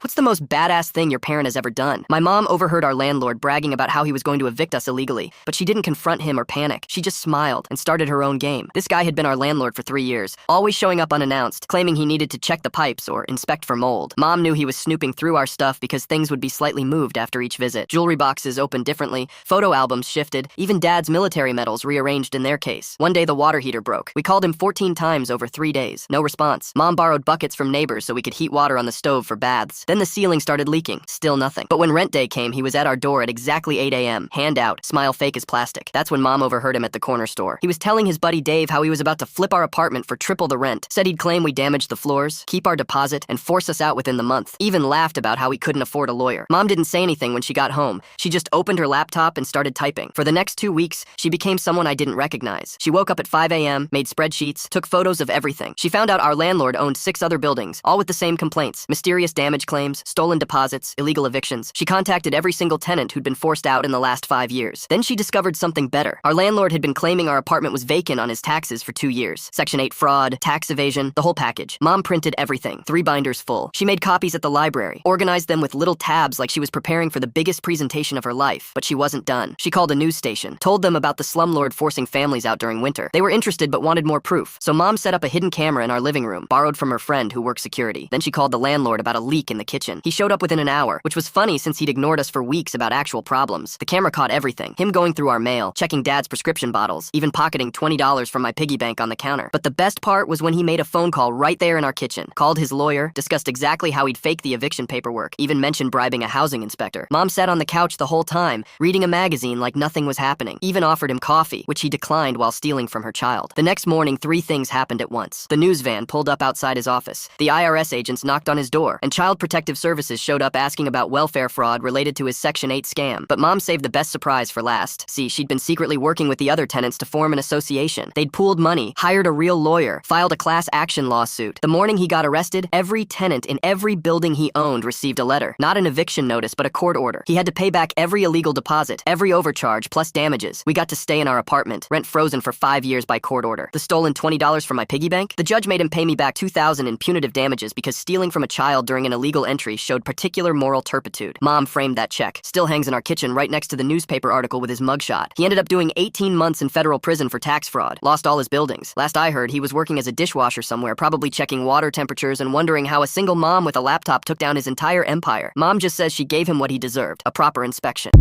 What's the most badass thing your parent has ever done? My mom overheard our landlord bragging about how he was going to evict us illegally, but she didn't confront him or panic. She just smiled and started her own game. This guy had been our landlord for 3 years, always showing up unannounced, claiming he needed to check the pipes or inspect for mold. Mom knew he was snooping through our stuff because things would be slightly moved after each visit. Jewelry boxes opened differently, photo albums shifted, even Dad's military medals rearranged in their case. One day the water heater broke. We called him 14 times over 3 days. No response. Mom borrowed buckets from neighbors so we could heat water on the stove for baths. Then the ceiling started leaking. Still nothing. But when rent day came, he was at our door at exactly 8 a.m. Hand out, smile fake as plastic. That's when Mom overheard him at the corner store. He was telling his buddy Dave how he was about to flip our apartment for triple the rent. Said he'd claim we damaged the floors, keep our deposit, and force us out within the month. Even laughed about how we couldn't afford a lawyer. Mom didn't say anything when she got home. She just opened her laptop and started typing. For the next 2 weeks, she became someone I didn't recognize. She woke up at 5 a.m., made spreadsheets, took photos of everything. She found out our landlord owned 6 other buildings, all with the same complaints: mysterious damage claims, stolen deposits, illegal evictions. She contacted every single tenant who'd been forced out in the last 5 years. Then she discovered something better. Our landlord had been claiming our apartment was vacant on his taxes for 2 years. Section 8 fraud, tax evasion, the whole package. Mom printed everything, 3 binders full. She made copies at the library, organized them with little tabs like she was preparing for the biggest presentation of her life. But she wasn't done. She called a news station, told them about the slumlord forcing families out during winter. They were interested but wanted more proof. So Mom set up a hidden camera in our living room, borrowed from her friend who worked security. Then she called the landlord about a leak in the kitchen. He showed up within an hour, which was funny since he'd ignored us for weeks about actual problems. The camera caught everything. Him going through our mail, checking Dad's prescription bottles, even pocketing $20 from my piggy bank on the counter. But the best part was when he made a phone call right there in our kitchen, called his lawyer, discussed exactly how he'd fake the eviction paperwork, even mentioned bribing a housing inspector. Mom sat on the couch the whole time, reading a magazine like nothing was happening, even offered him coffee, which he declined while stealing from her child. The next morning, 3 things happened at once. The news van pulled up outside his office. The IRS agents knocked on his door, and Child Protective Services showed up asking about welfare fraud related to his Section 8 scam. But Mom saved the best surprise for last. See, she'd been secretly working with the other tenants to form an association. They'd pooled money, hired a real lawyer, filed a class action lawsuit. The morning he got arrested, every tenant in every building he owned received a letter. Not an eviction notice, but a court order. He had to pay back every illegal deposit, every overcharge, plus damages. We got to stay in our apartment, rent frozen for 5 years by court order. The stolen $20 from my piggy bank? The judge made him pay me back $2,000 in punitive damages because stealing from a child during an illegal entry showed particular moral turpitude. Mom framed that check. Still hangs in our kitchen right next to the newspaper article with his mugshot. He ended up doing 18 months in federal prison for tax fraud. Lost all his buildings. Last I heard, he was working as a dishwasher somewhere, probably checking water temperatures and wondering how a single mom with a laptop took down his entire empire. Mom just says she gave him what he deserved, a proper inspection.